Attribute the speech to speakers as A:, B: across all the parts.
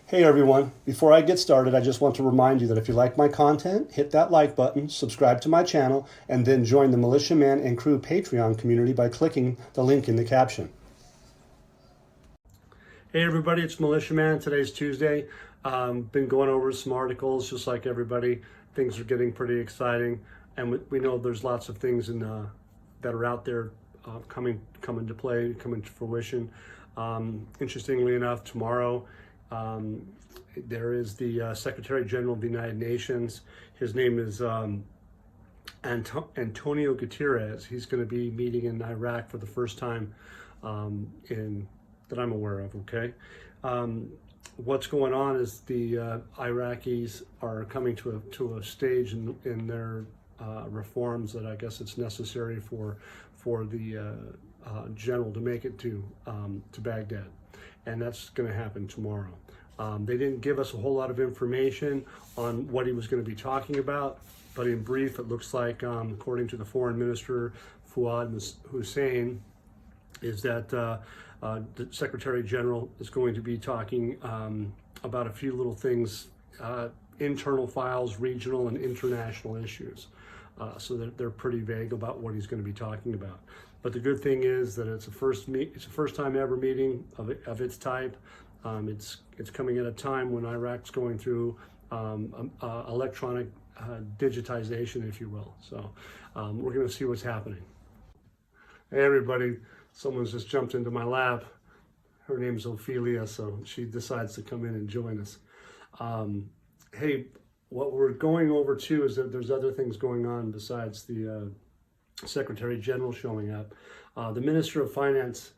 A: Hey everyone, before I get started, I just want to remind you that if you like my content, hit that like button, subscribe to my channel, and then join the Militiaman and Crew Patreon community by clicking the link in the caption. Hey everybody, it's Militiaman. Today's Tuesday. Been going over some articles just like everybody. Things are getting pretty exciting, and we know there's lots of things that are out there coming to play, coming to fruition. Interestingly enough, tomorrow there is the Secretary General of the United Nations. His name is Antonio Guterres. He's going to be meeting in Iraq for the first time that I'm aware of. Okay, what's going on is the Iraqis are coming to a stage in their reforms that I guess it's necessary for the general to make it to Baghdad, and that's going to happen tomorrow. They didn't give us a whole lot of information on what he was going to be talking about, but in brief, it looks like, according to the Foreign Minister Fuad Hussein, is that the Secretary General is going to be talking about a few little things, internal files, regional and international issues. So they're pretty vague about what he's going to be talking about. But the good thing is that it's a first time ever meeting of its type. It's coming at a time when Iraq's going through electronic digitization, if you will. So we're going to see what's happening. Hey everybody, someone's just jumped into my lap. Her name's Ophelia, so she decides to come in and join us. Hey, what we're going over too is that there's other things going on besides the Secretary General showing up. The Minister of Finance,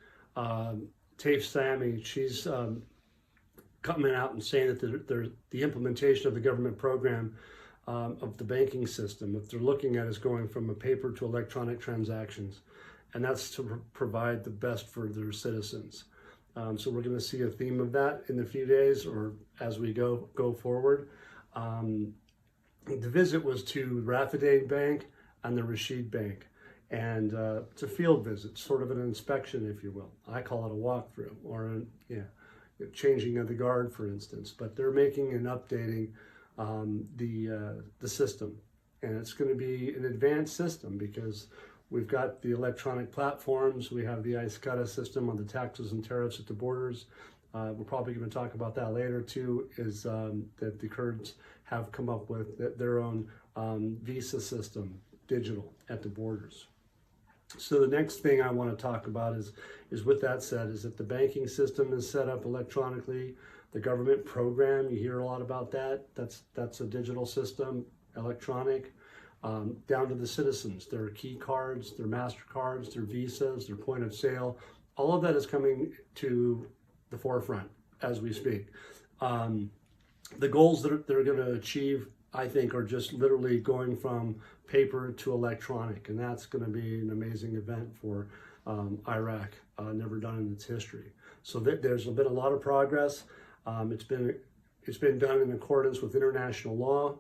A: Taif Sami, she's coming out and saying that the implementation of the government program of the banking system, if they're looking at, is going from a paper to electronic transactions, and that's to provide the best for their citizens. So we're going to see a theme of that in a few days, or as we go forward. The visit was to Rafidane Bank and the Rashid Bank, and it's a field visit, sort of an inspection, if you will. I call it a walkthrough, or changing of the guard, for instance. But they're making and updating the system, and it's going to be an advanced system because we've got the electronic platforms, we have the ISCADA system on the taxes and tariffs at the borders. We're probably going to talk about that later too, is that the Kurds have come up with their own visa system, digital, at the borders. So the next thing I want to talk about is with that said, is that the banking system is set up electronically. The government program, you hear a lot about that. That's a digital system, electronic, down to the citizens. Their key cards, their MasterCards, their visas, their point of sale. All of that is coming to the forefront as we speak. The goals that they're going to achieve, I think, are just literally going from paper to electronic, and that's going to be an amazing event for Iraq, never done in its history. So there's been a lot of progress. It's been done in accordance with international law.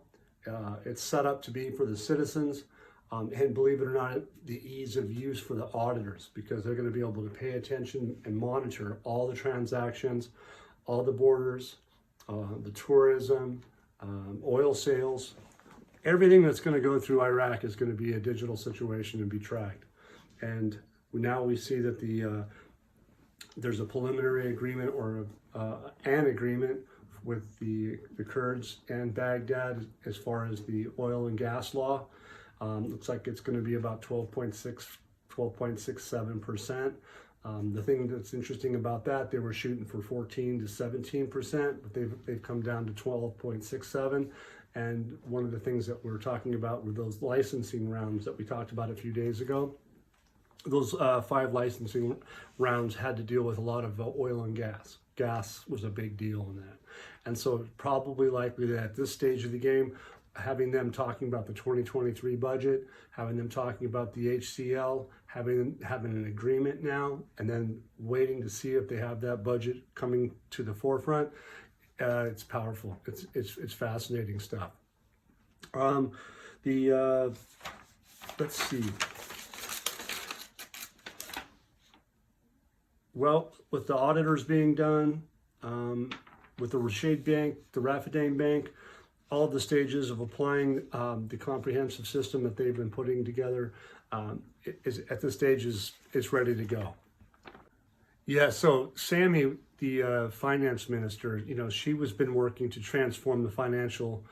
A: It's set up to be for the citizens, and believe it or not, the ease of use for the auditors, because they're going to be able to pay attention and monitor all the transactions, all the borders, the tourism, oil sales. Everything that's going to go through Iraq is going to be a digital situation and be tracked. And now we see that there's a preliminary agreement, or an agreement with the Kurds and Baghdad as far as the oil and gas law. Looks like it's going to be about 12.67%. The thing that's interesting about that, they were shooting for 14 to 17%, but they've come down to 12.67. And one of the things that we're talking about were those licensing rounds that we talked about a few days ago. Those 5 licensing rounds had to deal with a lot of oil and gas. Gas was a big deal in that. And so it's probably likely that at this stage of the game, having them talking about the 2023 budget, having them talking about the HCL, having an agreement now, and then waiting to see if they have that budget coming to the forefront, it's powerful. It's fascinating stuff. Let's see. Well, with the auditors being done, with the Rashid Bank, the Raffidain Bank, all of the stages of applying the comprehensive system that they've been putting together is at this stage is ready to go. Yeah, so Sammy, the finance minister, she was been working to transform the financial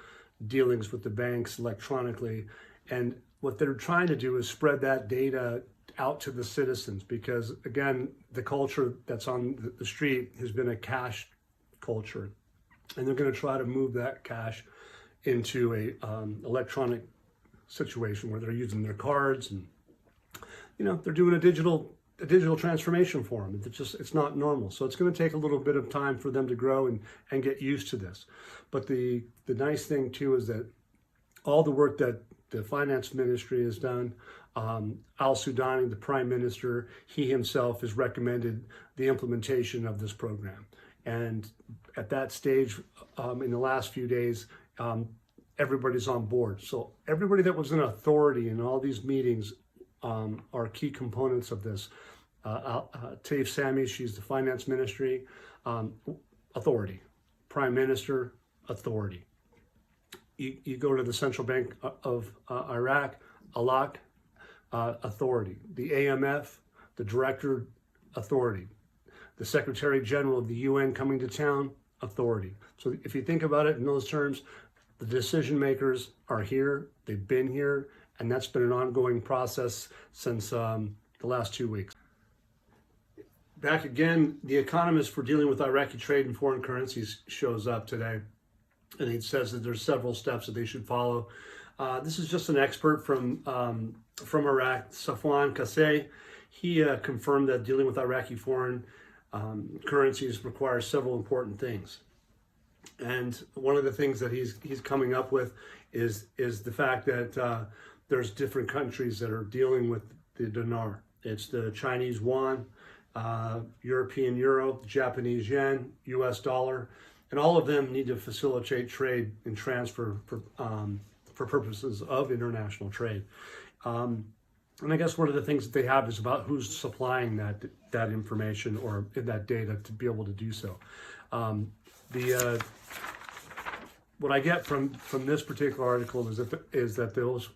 A: dealings with the banks electronically, and what they're trying to do is spread that data out to the citizens, because again, the culture that's on the street has been a cash culture, and they're going to try to move that cash into a electronic situation where they're using their cards, and they're doing a digital transformation for them. It's not normal. So it's going to take a little bit of time for them to grow and get used to this. But the nice thing too is that all the work that the finance ministry has done, al-Sudani, the prime minister, he himself has recommended the implementation of this program. And at that stage, in the last few days, everybody's on board. So everybody that was in authority in all these meetings are key components of this. Taif Sami, she's the finance ministry, authority. Prime minister, authority. You go to the Central Bank of Iraq, Alak, authority. The AMF, the director, authority. The Secretary General of the UN coming to town, authority. So if you think about it in those terms, the decision makers are here, they've been here, and that's been an ongoing process since the last 2 weeks. Back again, the economist for dealing with Iraqi trade and foreign currencies shows up today, and he says that there's several steps that they should follow. This is just an expert from Iraq, Safwan Qasai. He confirmed that dealing with Iraqi foreign currencies requires several important things. And one of the things that he's coming up with is the fact that there's different countries that are dealing with the dinar. It's the Chinese yuan, European euro, the Japanese yen, US dollar, and all of them need to facilitate trade and transfer for purposes of international trade. And I guess one of the things that they have is about who's supplying that information or that data to be able to do so. What I get from this particular article is that those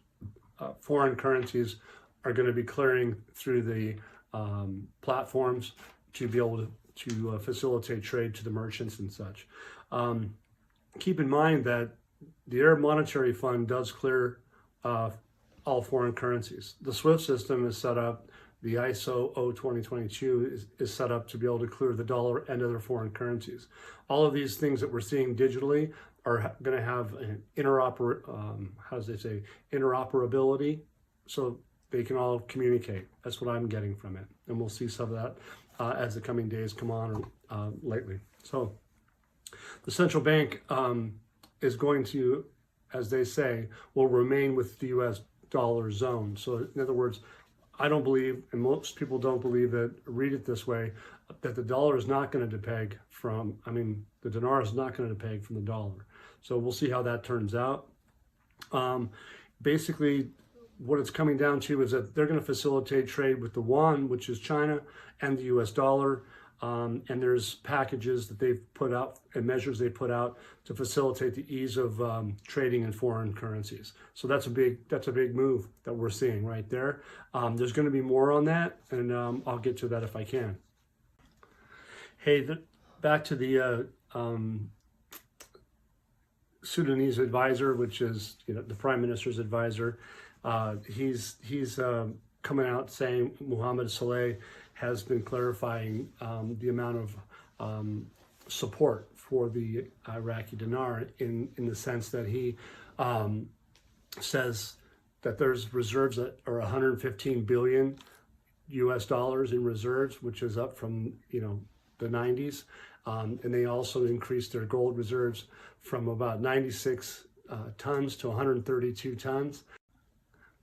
A: foreign currencies are going to be clearing through the platforms to be able to facilitate trade to the merchants and such. Keep in mind that the Arab Monetary Fund does clear all foreign currencies. The SWIFT system is set up. The ISO 2022 is set up to be able to clear the dollar and other foreign currencies. All of these things that we're seeing digitally are going to have an interoperability, so they can all communicate. That's what I'm getting from it, and we'll see some of that as the coming days come on lately. So the central bank is going to, as they say, will remain with the U.S. dollar zone. So in other words, I don't believe, and most people don't believe that, read it this way, that the dollar is not going to depeg from, the dinar is not going to depeg from the dollar. So we'll see how that turns out. Basically, what it's coming down to is that they're going to facilitate trade with the yuan, which is China, and the US dollar. And there's packages that they've put out and measures they've put out to facilitate the ease of trading in foreign currencies. So that's a big move that we're seeing right there. There's going to be more on that, and I'll get to that if I can. Hey, back to the Sudanese advisor, which is the prime minister's advisor. He's coming out saying Mohammed Saleh has been clarifying the amount of support for the Iraqi dinar in the sense that he says that there's reserves that are 115 billion US dollars in reserves, which is up from the 90s, and they also increased their gold reserves from about 96 tons to 132 tons.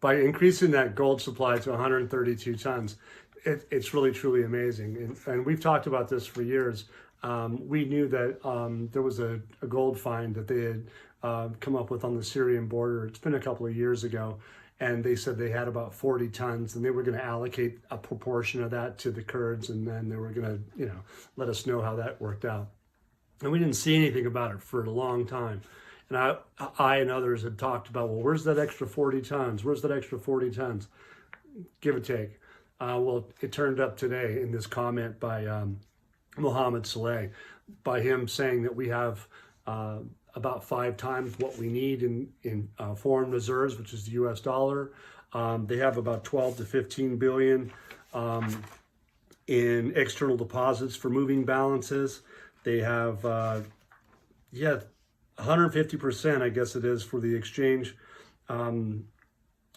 A: By increasing that gold supply to 132 tons, it's really, truly amazing. And we've talked about this for years. We knew that there was a gold find that they had come up with on the Syrian border. It's been a couple of years ago. And they said they had about 40 tons, and they were going to allocate a proportion of that to the Kurds, and then they were going to, let us know how that worked out. And we didn't see anything about it for a long time. And I and others had talked about, well, where's that extra 40 tons? Where's that extra 40 tons? Give or take. Well, it turned up today in this comment by Mohammed Saleh, by him saying that we have about 5 times what we need in foreign reserves, which is the US dollar. They have about 12 to 15 billion in external deposits for moving balances. They have, 150%, I guess it is, for the exchange.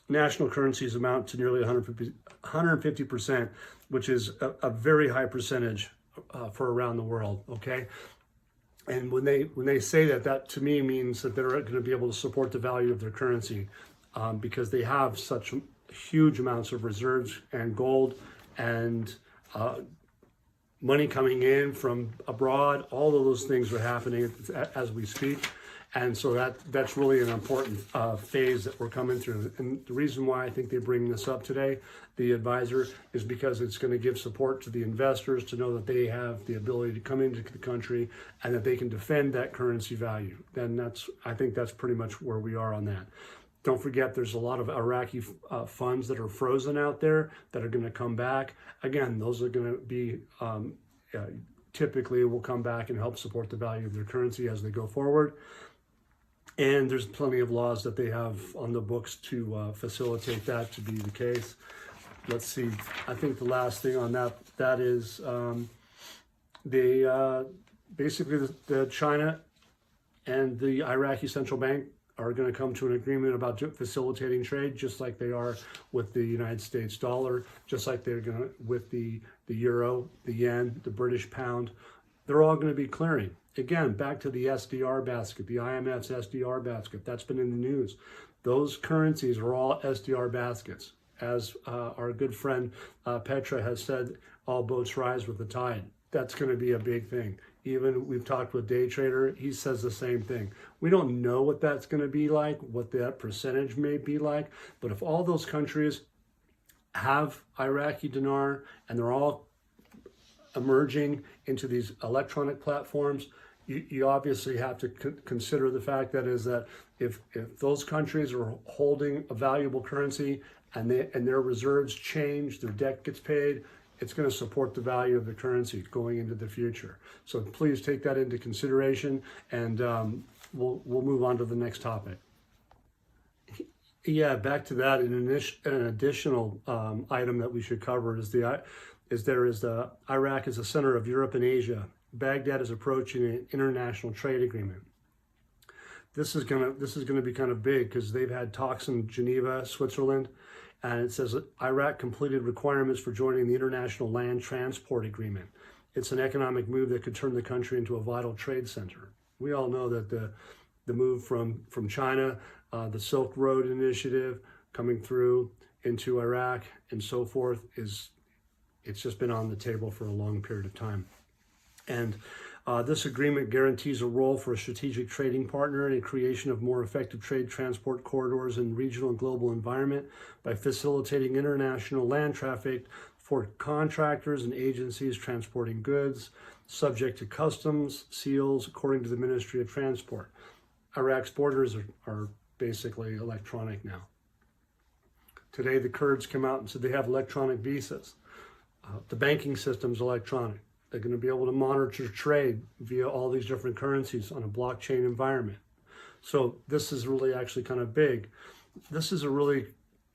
A: National currencies amount to nearly 150%, which is a very high percentage for around the world, okay? And when they say that, that to me means that they're going to be able to support the value of their currency because they have such huge amounts of reserves and gold and money coming in from abroad. All of those things are happening as we speak. And so that's really an important phase that we're coming through. And the reason why I think they bring this up today, the advisor, is because it's going to give support to the investors to know that they have the ability to come into the country and that they can defend that currency value. Then I think that's pretty much where we are on that. Don't forget, there's a lot of Iraqi funds that are frozen out there that are going to come back. Again, those are going to be typically will come back and help support the value of their currency as they go forward. And there's plenty of laws that they have on the books to facilitate that to be the case. Let's see. I think the last thing on that is basically the China and the Iraqi central bank are going to come to an agreement about facilitating trade, just like they are with the United States dollar, just like they're going to with the euro, the yen, the British pound. They're all going to be clearing. Again, back to the SDR basket, the IMF's SDR basket. That's been in the news. Those currencies are all SDR baskets. As our good friend Petra has said, all boats rise with the tide. That's going to be a big thing. Even we've talked with Day Trader, he says the same thing. We don't know what that's going to be like, what that percentage may be like, but if all those countries have Iraqi dinar and they're all emerging into these electronic platforms, you obviously have to consider the fact that if those countries are holding a valuable currency and their reserves change, their debt gets paid, it's going to support the value of the currency going into the future. So please take that into consideration, and we'll move on to the next topic. Yeah, back to that. An additional item that we should cover is Iraq is the center of Europe and Asia. Baghdad is approaching an international trade agreement. This is gonna be kind of big because they've had talks in Geneva, Switzerland, and it says that Iraq completed requirements for joining the International Land Transport Agreement. It's an economic move that could turn the country into a vital trade center. We all know that the move from China, the Silk Road Initiative coming through into Iraq and so forth it's just been on the table for a long period of time. And this agreement guarantees a role for a strategic trading partner in the creation of more effective trade transport corridors in regional and global environment by facilitating international land traffic for contractors and agencies transporting goods subject to customs seals according to the Ministry of Transport. Iraq's borders are basically electronic now. Today the Kurds come out and said they have electronic visas. The banking system's electronic. They're going to be able to monitor trade via all these different currencies on a blockchain environment. So this is really actually kind of big. This is a really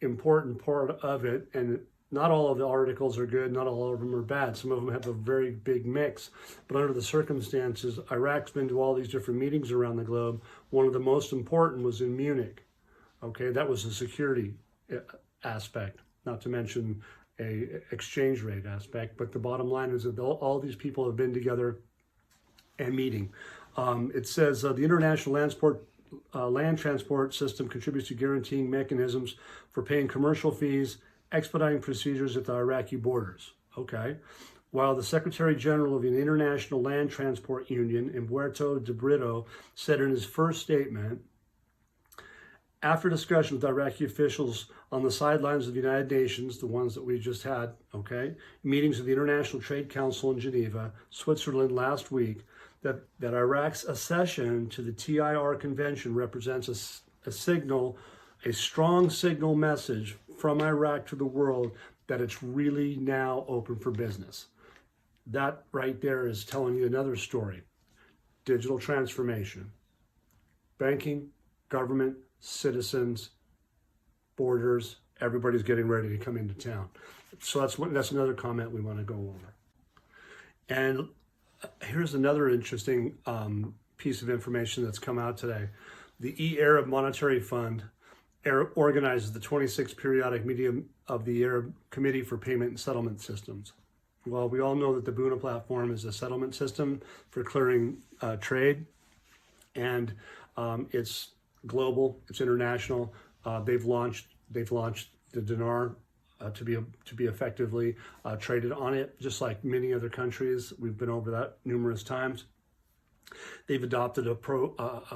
A: important part of it, and not all of the articles are good, not all of them are bad. Some of them have a very big mix. But under the circumstances, Iraq's been to all these different meetings around the globe. One of the most important was in Munich. Okay, that was a security aspect, not to mention a exchange rate aspect, but the bottom line is that all these people have been together and meeting. It says the international land transport system contributes to guaranteeing mechanisms for paying commercial fees, expediting procedures at the Iraqi borders. Okay. While the Secretary General of the International Land Transport Union, Umberto de Brito, said in his first statement, after discussion with Iraqi officials on the sidelines of the United Nations, the ones that we just had, okay, meetings of the International Trade Council in Geneva, Switzerland last week, that Iraq's accession to the TIR convention represents a signal, a strong signal message from Iraq to the world that it's really now open for business. That right there is telling you another story. Digital transformation. Banking, government, citizens, borders, everybody's getting ready to come into town. So that's another comment we want to go over. And here's another interesting piece of information that's come out today. The E-Arab Monetary Fund organizes the 26th periodic meeting of the Arab Committee for Payment and Settlement Systems. Well, we all know that the Buna platform is a settlement system for clearing trade, and it's global, it's international. They've launched the dinar to be effectively traded on it, just like many other countries. We've been over that numerous times. They've adopted a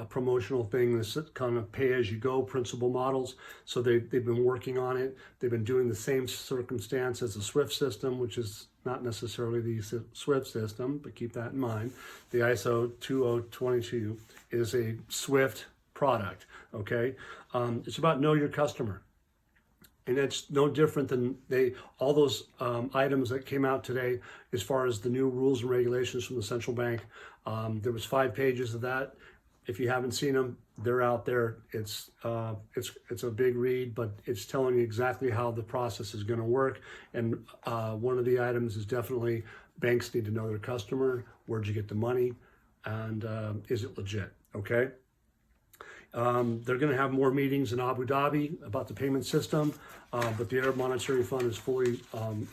A: promotional thing, this kind of pay-as-you-go principal models. So they've been working on it. They've been doing the same circumstance as the SWIFT system, which is not necessarily the SWIFT system, but keep that in mind. The ISO 2022 is a SWIFT product, okay? It's about know your customer. And it's no different than all those items that came out today as far as the new rules and regulations from the central bank. There was 5 pages of that. If you haven't seen them, they're out there. It's a big read, but it's telling you exactly how the process is going to work. And one of the items is definitely banks need to know their customer. Where'd you get the money? And is it legit? Okay. They're going to have more meetings in Abu Dhabi about the payment system, but the Arab Monetary Fund is fully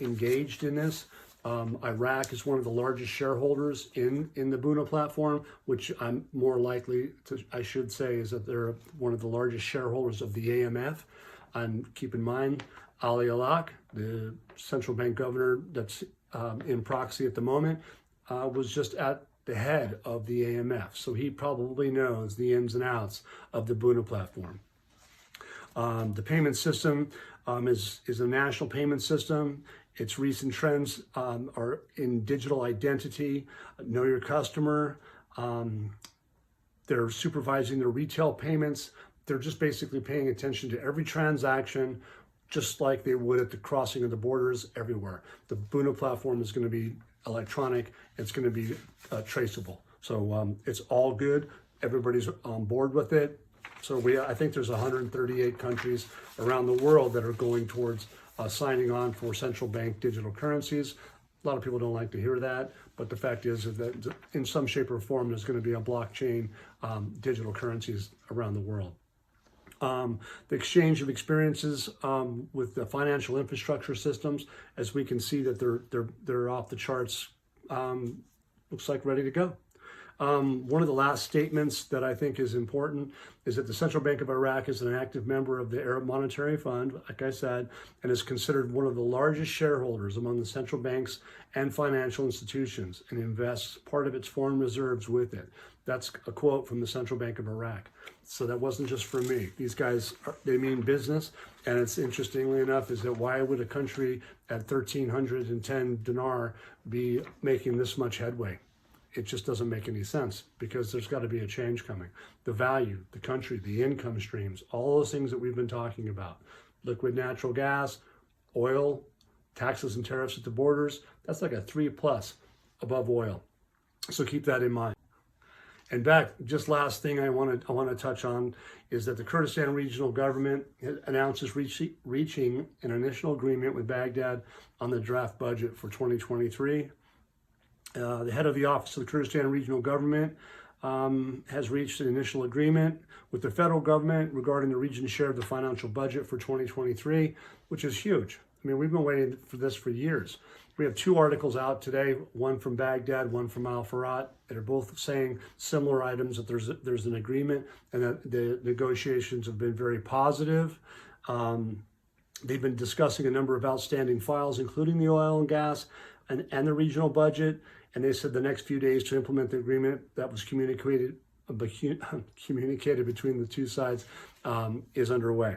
A: engaged in this. Iraq is one of the largest shareholders in the Buna platform, which I'm more likely to, I should say, is that they're one of the largest shareholders of the AMF. And keep in mind, Ali Alak, the central bank governor that's in proxy at the moment, was just at the head of the AMF. So he probably knows the ins and outs of the Buna platform. The payment system is a national payment system. Its recent trends are in digital identity, know your customer. They're supervising their retail payments. They're just basically paying attention to every transaction, just like they would at the crossing of the borders everywhere. The Buna platform is going to be electronic. It's going to be traceable. So it's all good. Everybody's on board with it. So I think there's 138 countries around the world that are going towards signing on for central bank digital currencies. A lot of people don't like to hear that, but the fact is that in some shape or form, there's going to be a blockchain digital currencies around the world. The exchange of experiences with the financial infrastructure systems, as we can see that they're off the charts, looks like ready to go. One of the last statements that I think is important is that the Central Bank of Iraq is an active member of the Arab Monetary Fund, like I said, and is considered one of the largest shareholders among the central banks and financial institutions, and invests part of its foreign reserves with it. That's a quote from the Central Bank of Iraq. So that wasn't just for me. These guys, they mean business. And it's interestingly enough is that why would a country at 1,310 dinar be making this much headway? It just doesn't make any sense, because there's got to be a change coming. The value, the country, the income streams, all those things that we've been talking about, liquid natural gas, oil, taxes and tariffs at the borders, that's like a 3+ above oil. So keep that in mind. And just last thing I want to touch on is that the Kurdistan Regional Government announces reaching an initial agreement with Baghdad on the draft budget for 2023. The head of the Office of the Kurdistan Regional Government has reached an initial agreement with the federal government regarding the region's share of the financial budget for 2023, which is huge. I mean, we've been waiting for this for years. We have 2 articles out today, one from Baghdad, one from Al Farat, that are both saying similar items, that there's an agreement and that the negotiations have been very positive. They've been discussing a number of outstanding files, including the oil and gas and the regional budget. And they said the next few days to implement the agreement that was communicated between the 2 sides is underway.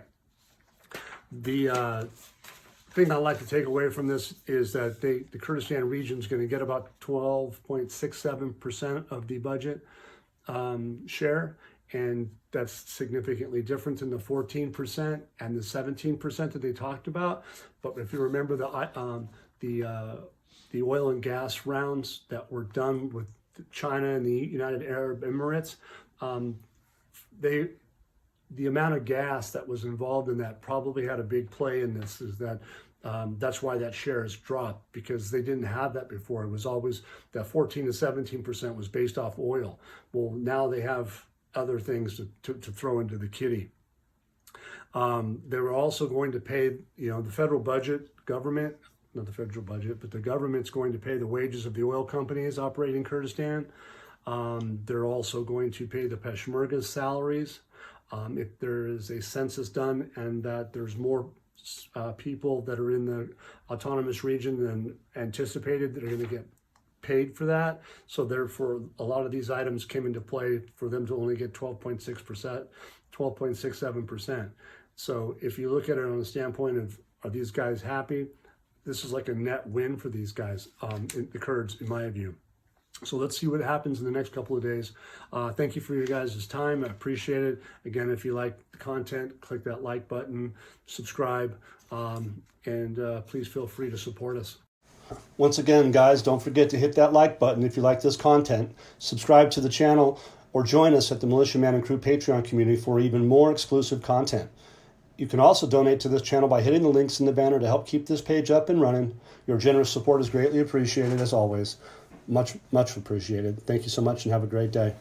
A: thing I'd like to take away from this is that the Kurdistan region is going to get about 12.67% of the budget share, and that's significantly different than the 14% and the 17% that they talked about. But if you remember the oil and gas rounds that were done with China and the United Arab Emirates, the amount of gas that was involved in that probably had a big play in this. Is that that's why that share has dropped, because they didn't have that before. It was always that 14 to 17% was based off oil. Well, now they have other things to throw into the kitty. They were also going to pay, the federal budget, government, not the federal budget, but the government's going to pay the wages of the oil companies operating in Kurdistan. They're also going to pay the Peshmerga's salaries. If there is a census done and that there's more people that are in the autonomous region than anticipated that are going to get paid for that. So therefore, a lot of these items came into play for them to only get 12.6%, 12.67%. So if you look at it on the standpoint of, are these guys happy? This is like a net win for these guys, the Kurds, in my view. So let's see what happens in the next couple of days. Thank you for your guys' time. I appreciate it. Again, if you like the content, click that like button, subscribe, and please feel free to support us. Once again, guys, don't forget to hit that like button if you like this content. Subscribe to the channel or join us at the Militia Man and Crew Patreon community for even more exclusive content. You can also donate to this channel by hitting the links in the banner to help keep this page up and running. Your generous support is greatly appreciated, as always. Much, much appreciated. Thank you so much and have a great day.